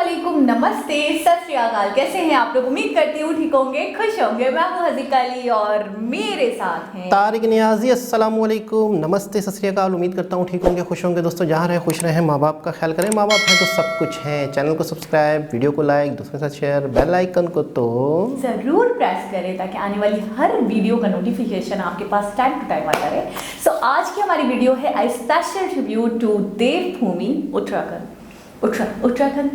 अस्सलामुअलैकुम, नमस्ते, सत श्री अकाल। कैसे हैं आप लोग? उम्मीद करती हूँ ठीक होंगे, खुश होंगे। मैं हूँ हज़ीका अली और मेरे साथ हैं तारिक नियाजी। अस्सलामुअलैकुम, नमस्ते, सत श्री अकाल। उम्मीद करता हूँ ठीक होंगे, खुश होंगे। दोस्तों जहाँ रहें खुश रहें, माँ बाप का ख्याल करें। माँ बाप हैं तो सब कुछ है। चैनल को सब्सक्राइब, वीडियो को लाइक, दूसरे के साथ शेयर, बेल आइकन को तो ज़रूर प्रेस करें ताकि आने वाली हर वीडियो का नोटिफिकेशन आपके पास टाइम टू टाइम आता रहे। सो आज की हमारी वीडियो है I special tribute to Devbhoomi Uttarakhand. Uttarakhand.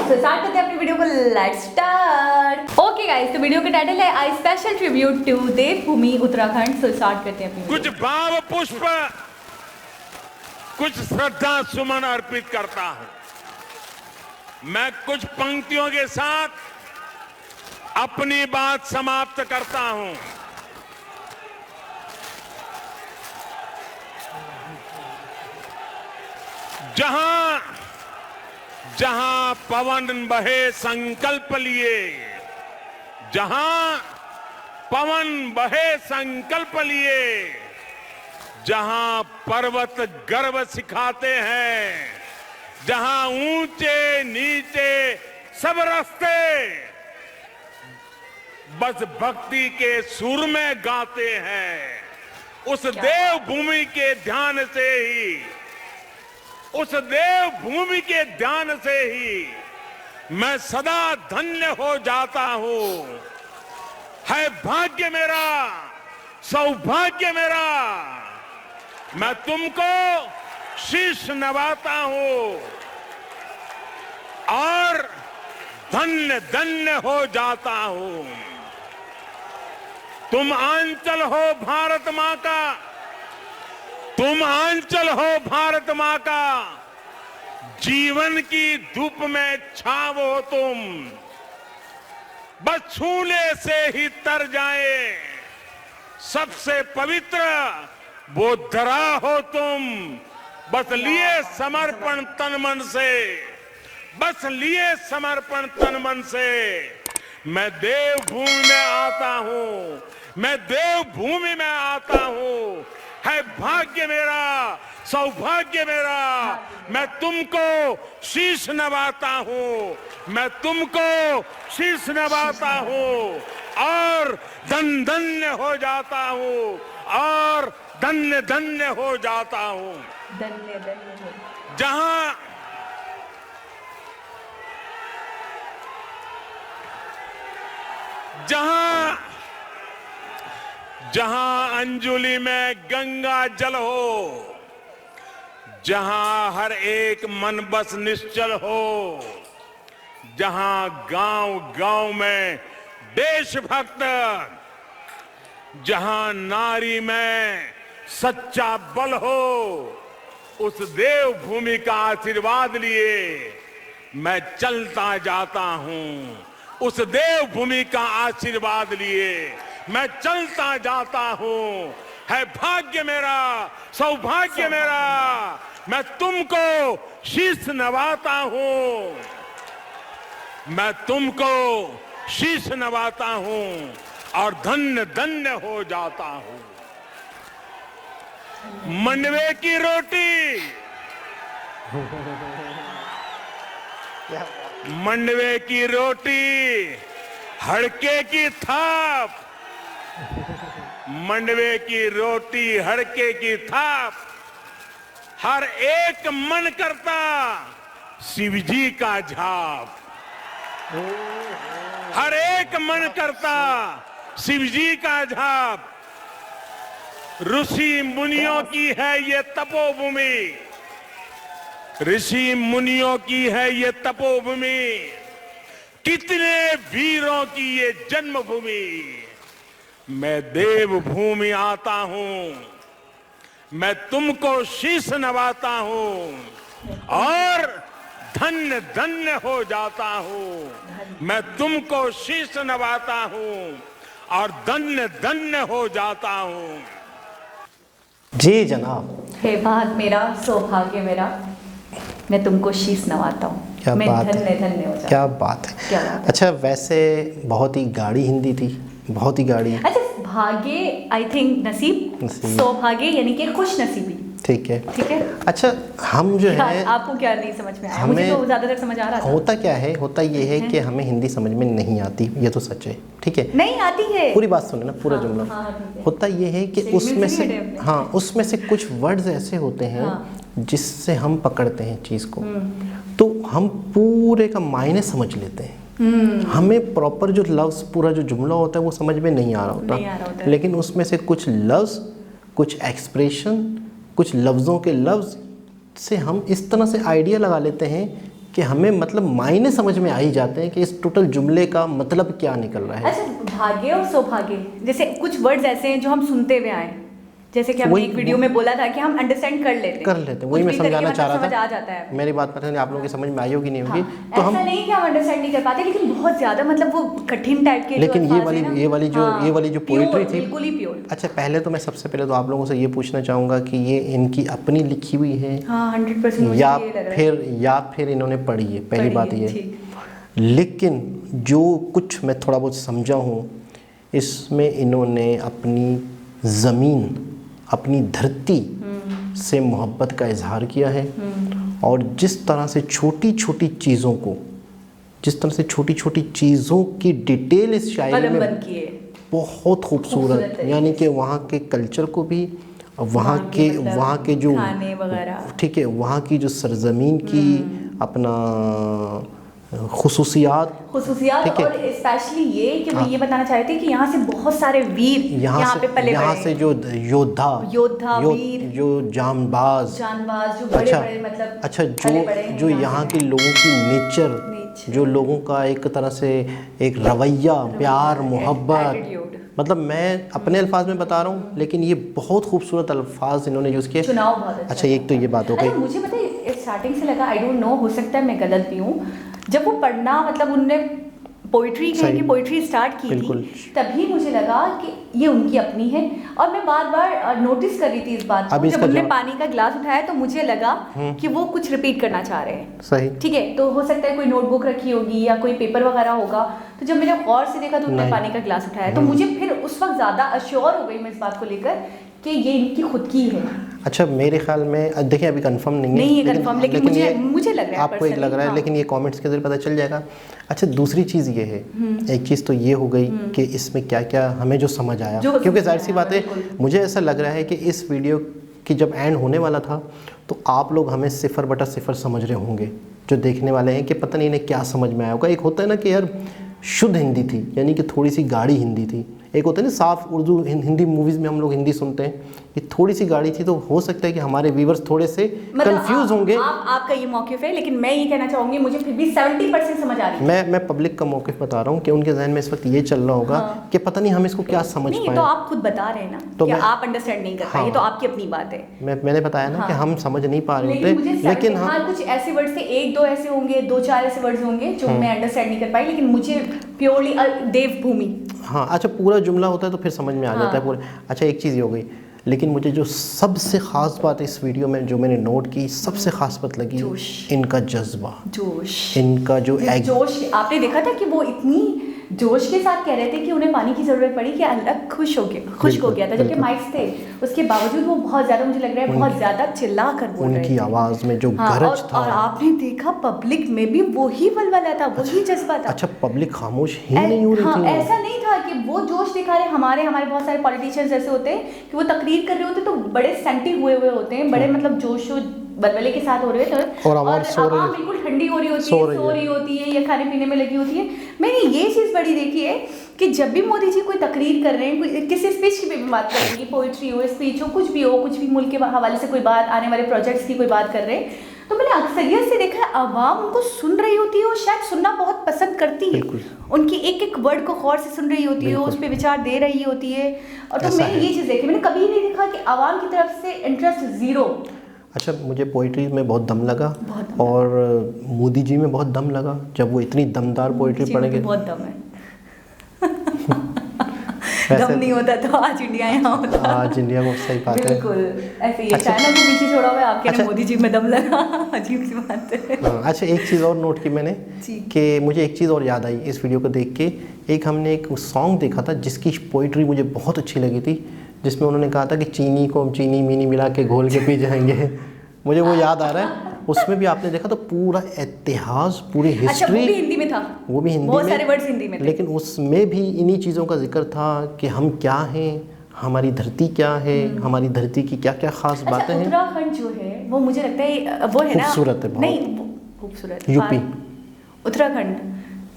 So start करते हैं अपनी वीडियो को। Let's start. ओके गाइस, तो वीडियो का टाइटल है I special tribute to Devbhoomi Uttarakhand. So start करते हैं अपनी कुछ भाव पुष्प, कुछ श्रद्धा सुमन अर्पित करता हूं। मैं कुछ पंक्तियों के साथ अपनी बात समाप्त करता हूं। जहां जहां पवन बहे संकल्प लिए, जहां पवन बहे संकल्प लिए, जहां पर्वत गर्व सिखाते हैं, जहां ऊंचे नीचे सब रास्ते बस भक्ति के सुर में गाते हैं। उस देवभूमि के ध्यान से ही, उस देवभूमि के ध्यान से ही मैं सदा धन्य हो जाता हूं। है भाग्य मेरा, सौभाग्य मेरा, मैं तुमको शीश नवाता हूं और धन्य धन्य हो जाता हूं। तुम आंचल हो भारत मां का, तुम आंचल हो भारत मां का, जीवन की धूप में छाव हो तुम। बस छूने से ही तर जाए सबसे पवित्र वो धरा हो तुम। बस लिए समर्पण तन मन से, बस लिए समर्पण तन मन से मैं देवभूमि में आता हूं, मैं देवभूमि में आता हूं। है भाग्य मेरा, सौभाग्य मेरा, मैं तुमको शीश नवाता हूं, मैं तुमको शीश नवाता हूं और धन्य हो जाता हूं, और धन्य हो जाता हूं। धन्य हो। जहां जहां जहां अंजुलि में गंगा जल हो, जहां हर एक मन बस निश्चल हो, जहां गांव गांव में देशभक्त, जहां नारी में सच्चा बल हो, उस देवभूमि का आशीर्वाद लिए मैं चलता जाता हूं। उस देवभूमि का आशीर्वाद लिए मैं चलता जाता हूं। है भाग्य मेरा, सौभाग्य मेरा, मैं तुमको शीश नवाता हूं, मैं तुमको शीश नवाता हूं और धन्य हो जाता हूं। मंडवे की रोटी, मंडवे की रोटी, हड़के की थाप, मंडवे की रोटी, हड़के की थाप, हर एक मन करता शिव जी का झाप, हर एक मन करता शिव जी का झाप। ऋषि मुनियों की है ये तपोभूमि, ऋषि मुनियों की है ये तपोभूमि, कितने वीरों की ये जन्मभूमि। मैं देवभूमि आता हूं, मैं तुमको शीश नवाता हूं और धन्य हो जाता हूं। मैं तुमको शीश नवाता हूं और धन्य हो जाता हूं। जी जनाब। हे भाग मेरा, सौभाग्य मेरा, मैं तुमको शीश नवाता हूँ। क्या मैं बात धन्य है, हो जाता। क्या बात है, क्या बात है। अच्छा वैसे बहुत ही गाढ़ी हिंदी थी, बहुत ही गाढ़ी। अच्छा, भाग्य आई थिंक नसीब, नसीब। सौभाग्य यानी कि खुश नसीबी, ठीक है। ठीक है। अच्छा हम जो है आपको क्या नहीं समझ में आया? मुझे तो ज़्यादातर समझ आ रहा था। होता क्या है, होता ये है कि हमें हिंदी समझ में नहीं आती, ये तो सच है, ठीक है। नहीं आती है, पूरी बात सुने ना, पूरा जुमला। ठीक है। होता ये है कि उसमें से उसमें से कुछ वर्ड्स ऐसे होते हैं जिससे हम पकड़ते हैं चीज़ को, तो हम पूरे का मायने समझ लेते हैं। हमें प्रॉपर जो लफ्ज़, पूरा जो जुमला होता है वो समझ में नहीं आ रहा होता, लेकिन उसमें से कुछ लफ्ज़, कुछ एक्सप्रेशन, कुछ लफ्ज़ों के लफ्ज़ से हम इस तरह से आइडिया लगा लेते हैं कि हमें मतलब मायने समझ में आ ही जाते हैं कि इस टोटल जुमले का मतलब क्या निकल रहा है। अच्छा, भाग्य और सौभाग्य जैसे कुछ वर्ड्स ऐसे हैं जो हम सुनते हुए आए, जैसे कि हमने एक वीडियो में बोला था कि हम अंडरस्टैंड कर लेते हैं। वही मैं समझाना चाह रहा था। समझ आ जाता है। मेरी बात पता नहीं आप लोगों की समझ में आई होगी नहीं होगी। तो ऐसा नहीं कि हम अंडरस्टैंड नहीं कर पाते, लेकिन बहुत ज्यादा मतलब वो कठिन टाइप के, लेकिन ये वाली जो पोएट्री थी बिल्कुल ही प्योर। अच्छा, पहले तो मैं सबसे पहले तो आप लोगों से ये पूछना चाहूँगा कि ये इनकी अपनी लिखी हुई है 100% या फिर इन्होंने पढ़ी है, पहली बात ये। लेकिन जो कुछ मैं थोड़ा बहुत समझा हूँ, इसमें इन्होंने अपनी ज़मीन, अपनी धरती से मोहब्बत का इजहार किया है, और जिस तरह से छोटी छोटी चीज़ों को, जिस तरह से छोटी छोटी चीज़ों की डिटेल इस शायरी में बहुत खूबसूरत, यानी कि वहाँ के कल्चर को भी, वहाँ के जो खाने वगैरह, ठीक है, वहाँ की जो सरजमीन की अपना खुसूसियात, और स्पेशली ये कि वो ये बताना चाह रहे थे कि यहाँ से बहुत सारे वीर यहाँ पे पले, यहाँ से जो योद्धा वीर, जो जानबाज जो बड़े बड़े, मतलब अच्छा जो यहाँ के लोगों की नेचर, जो लोगों का एक तरह से एक रवैया, प्यार, मोहब्बत, मतलब मैं अपने अल्फाज में बता रहा हूँ, लेकिन ये बहुत खूबसूरत अल्फाज इन्होंने यूज़ किए। चुनाव बहुत अच्छा, एक तो ये बात हो गई। मुझे पता है स्टार्टिंग से लगा, आई डोंट नो, हो सकता है मैं गलत भी हूँ, जब वो पढ़ना मतलब उनने पोइट्री की पोइट्री स्टार्ट की थी, तभी मुझे लगा कि ये उनकी अपनी है। और मैं बार बार नोटिस कर रही थी इस बात को, जब उन्होंने पानी का ग्लास उठाया तो मुझे लगा कि वो कुछ रिपीट करना चाह रहे हैं। सही, ठीक है, तो हो सकता है कोई नोटबुक रखी होगी या कोई पेपर वगैरह होगा। तो जब मैंने गौर से देखा तो उन्होंने पानी का ग्लास उठाया, तो मुझे फिर उस वक्त ज़्यादा अश्योर हो गई मैं इस बात को लेकर कि ये इनकी खुद की है। अच्छा, मेरे ख्याल में देखिए अभी कंफर्म नहीं है, लेकिन मुझे लग रहा है, आपको एक लग रहा है, लेकिन ये कमेंट्स के जरिए पता चल जाएगा। अच्छा, दूसरी चीज़ ये है, एक चीज़ तो ये हो गई कि इसमें क्या क्या हमें जो समझ आया, क्योंकि जाहिर सी बात है, मुझे ऐसा लग रहा है कि इस वीडियो की जब एंड होने वाला था तो आप लोग हमें 0/0 समझ रहे होंगे, जो देखने वाले हैं, कि पता नहीं इन्हें क्या समझ में आया होगा। एक होता है ना कि यार शुद्ध हिंदी थी, यानी कि थोड़ी सी गाढ़ी हिंदी थी। एक होता है ना साफ उर्दू, हिंदी मूवीज़ में हम लोग हिंदी सुनते हैं, ये थोड़ी सी गाढ़ी थी, तो हो सकता है कि हमारे व्यूवर्स थोड़े से कंफ्यूज होंगे। आपका ये मौक़िफ़ है, लेकिन मैं ये कहना चाहूँगी मुझे फिर भी 70% समझ आ रही है। मैं पब्लिक का मौक़िफ़ बता रहा हूँ कि उनके जहन में इस वक्त ये चल रहा होगा कि पता नहीं हम इसको क्या समझ पाए। तो आप खुद बता रहे हैं ना, तो आप अंडरस्टैंड नहीं कर पाए, ये तो आपकी अपनी बात है। मैंने बताया ना कि हम समझ नहीं पा रहे होते, लेकिन हाँ कुछ ऐसे वर्ड से 1-2 ऐसे होंगे, 2-4 ऐसे वर्ड्स होंगे जो मैं अंडरस्टैंड नहीं कर पाई, लेकिन मुझे प्योरली देवभूमि, हाँ अच्छा, पूरा जुमला होता है तो फिर समझ में आ जाता है पूरा। अच्छा, एक चीज़ ये हो गई, लेकिन मुझे जो सबसे ख़ास बात इस वीडियो में जो मैंने नोट की, सबसे ख़ास बात लगी इनका जज्बा, जोश, इनका जो जोश। आपने देखा था कि वो इतनी जोश के साथ कह रहे थे कि उन्हें पानी की ज़रूरत पड़ी कि अलग खुश हो गया था, जबकि माइक्स थे, उसके बावजूद वो बहुत ज़्यादा, मुझे लग रहा है बहुत ज़्यादा चिल्ला कर बोल रहे थे, उनकी आवाज़ में जो गरज था। और आपने देखा पब्लिक में भी वही वलवला था, वही जज्बा था। अच्छा, पब्लिक खामोश ही नहीं हो रही थी। ऐसा नहीं था कि वो जोश दिखा रहे, हमारे बहुत सारे पॉलिटिशियन्स ऐसे होते हैं कि वो तकरीर कर रहे होते तो बड़े सेंटी हुए होते हैं, बड़े मतलब जोशो बलबले के साथ हो रहे थे, और आवाम बिल्कुल ठंडी हो रही होती है या खाने पीने में लगी होती है। मैंने ये चीज़ बड़ी देखी है कि जब भी मोदी जी कोई तकरीर कर रहे हैं, किसी स्पीच की भी बात कर रहे हैं, पोइट्री हो, स्पीच हो, कुछ भी मुल्क के हवाले से कोई बात, आने वाले प्रोजेक्ट्स की कोई बात कर रहे हैं, तो मैंने अक्सरियत से देखा है आवाम उनको सुन रही होती है और शायद सुनना बहुत पसंद करती है, उनकी एक एक वर्ड को गौर से सुन रही होती है, उस पर विचार दे रही होती है। और तो मैंने ये चीज़ देखी, मैंने कभी नहीं देखा कि आवाम की तरफ से इंटरेस्ट ज़ीरो। अच्छा, मुझे पोइट्री में बहुत दम लगा, और मोदी जी में बहुत दम लगा, जब वो इतनी दमदार पोइट्री पढ़ेंगे। बहुत दम है। दम नहीं होता तो आज इंडिया यहाँ होता। आज इंडिया में सही बात है, बिल्कुल ऐसे ही। चाइना को पीछे छोड़ा हुआ है, आपके मोदी जी में दम लगा, अजीब सी बात है। अच्छा, एक चीज़ और नोट की मैंने कि मुझे एक चीज़ और याद आई इस वीडियो को देख के। हमने एक सॉन्ग देखा था जिसकी पोइट्री मुझे बहुत अच्छी लगी थी, जिसमें उन्होंने कहा था कि चीनी को हम चीनी मीनी मिला के घोल के पी जाएंगे। मुझे वो याद आ रहा है। उसमें भी आपने देखा तो पूरा इतिहास, पूरी हिस्ट्री। अच्छा, वो भी हिंदी में था, वो भी हिंदी बहुत में, सारे वर्ड्स हिंदी में थे। लेकिन उसमें भी इन्हीं चीज़ों का जिक्र था कि हम क्या हैं, हमारी धरती क्या है, हमारी धरती की क्या क्या खास बातें हैं। उत्तराखंड जो है वो मुझे लगता है वो है ना, खूबसूरत है बहुत। नहीं खूबसूरत, यूपी, उत्तराखंड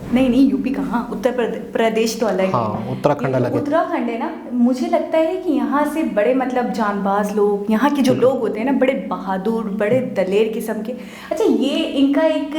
नहीं यूपी कहाँ, उत्तर प्रदेश तो अलग है। हाँ, उत्तराखंड अलग है। उत्तराखंड है ना, मुझे लगता है कि यहाँ से बड़े मतलब जानबाज लोग, यहाँ के जो लोग होते हैं ना, बड़े बहादुर, बड़े दलेर किस्म के। अच्छा, ये इनका एक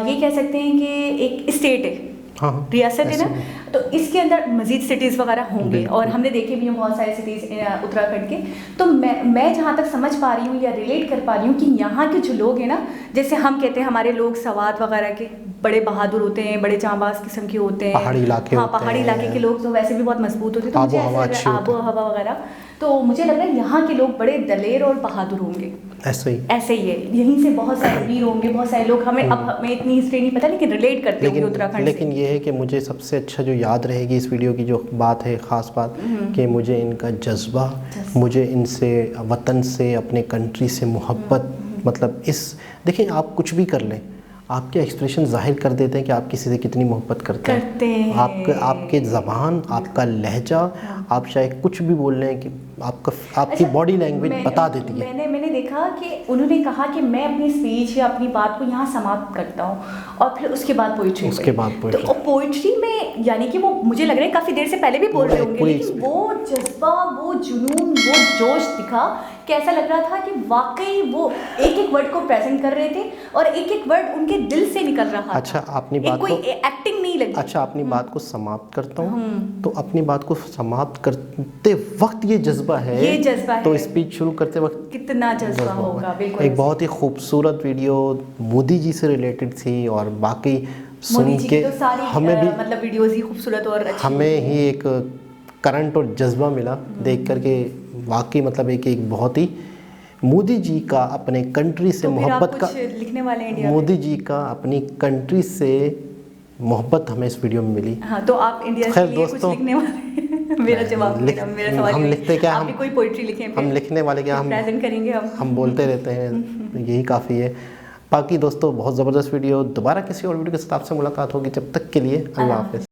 ये कह सकते हैं कि एक स्टेट है, हाँ, रियासत है ना, तो इसके अंदर मजीद सिटीज़ वगैरह होंगे और हमने देखे भी हैं बहुत सारे सिटीज़ उत्तराखंड के। तो मैं जहाँ तक समझ पा रही हूँ या रिलेट कर पा रही हूँ कि यहाँ के जो लोग हैं ना, जैसे हम कहते हैं हमारे लोग सवात वगैरह के बड़े बहादुर होते हैं, बड़े जांबाज किस्म के होते हैं, पहाड़ी इलाके, हाँ पहाड़ी इलाके के लोग तो वैसे भी बहुत मजबूत होते हैं, तो मुझे ऐसा आबो हवा वगैरह, तो मुझे लग रहा है यहाँ के लोग बड़े दलेर और बहादुर होंगे। ऐसे ही है, यहीं से बहुत सारे वीर होंगे, बहुत सारे लोग, हमें इतनी हिस्ट्री नहीं पता लेकिन रिलेट करते होंगे उत्तराखंड। लेकिन ये है कि मुझे सबसे अच्छा जो याद रहेगी इस वीडियो की जो बात है, ख़ास बात, कि मुझे इनका जज्बा, मुझे इनसे वतन से, अपने कंट्री से मोहब्बत, मतलब इस देखिए आप कुछ भी कर लें, आपके एक्सप्रेशन जाहिर कर देते हैं कि आप किसी से कितनी मोहब्बत करते हैं। आपके ज़बान, आपका लहजा, आप चाहे कुछ भी बोल रहे हैं कि आपकी बॉडी लैंग्वेज बता देती है। मैंने देखा कि उन्होंने कहा कि मैं अपनी स्पीच या अपनी बात को यहाँ समाप्त करता हूँ और फिर उसके बाद पोइट्री, तो पोइट्री में यानी कि वो मुझे लग रहा है काफ़ी देर से पहले भी बोल रहे होंगे, लेकिन वो जज्बा, वो जुनून, वो जोश दिखा कि ऐसा लग रहा था कि वाकई वो एक एक वर्ड को प्रेजेंट कर रहे थे और एक एक वर्ड उनके दिल से निकल रहा था। अच्छा, अपनी बात कोई एक्टिंग नहीं लगी। अच्छा, अपनी बात को समाप्त करता हूँ, तो अपनी बात को समाप्त करते वक्त ये जज्बा है, तो स्पीच शुरू करते वक्त कितना जज्बा होगा। बिल्कुल, एक बहुत ही खूबसूरत वीडियो मोदी जी से रिलेटेड थी और बाकी सुन के तो सारी हमें भी मतलब वीडियोस ही खूबसूरत और अच्छी, हमें ही एक करंट और जज्बा मिला देख करके। वाकई मतलब एक बहुत ही मोदी जी का अपने कंट्री से मोहब्बत का, लिखने वाले इंडिया मोदी जी का अपनी कंट्री से मोहब्बत हमें इस वीडियो में मिली। हाँ, तो आप इंडिया के लिए कुछ लिखने वाले मेरा जवाब, मेरा सवाल, हम लिखते क्या, हम कोई पोइट्री लिखें, हम लिखने वाले क्या, हम प्रेजेंट करेंगे, हम बोलते रहते हैं, यही काफ़ी है। बाकी दोस्तों, बहुत ज़बरदस्त वीडियो, दोबारा किसी और वीडियो के साथ आपसे मुलाकात होगी, जब तक के लिए अल्लाह हाफ़िज़।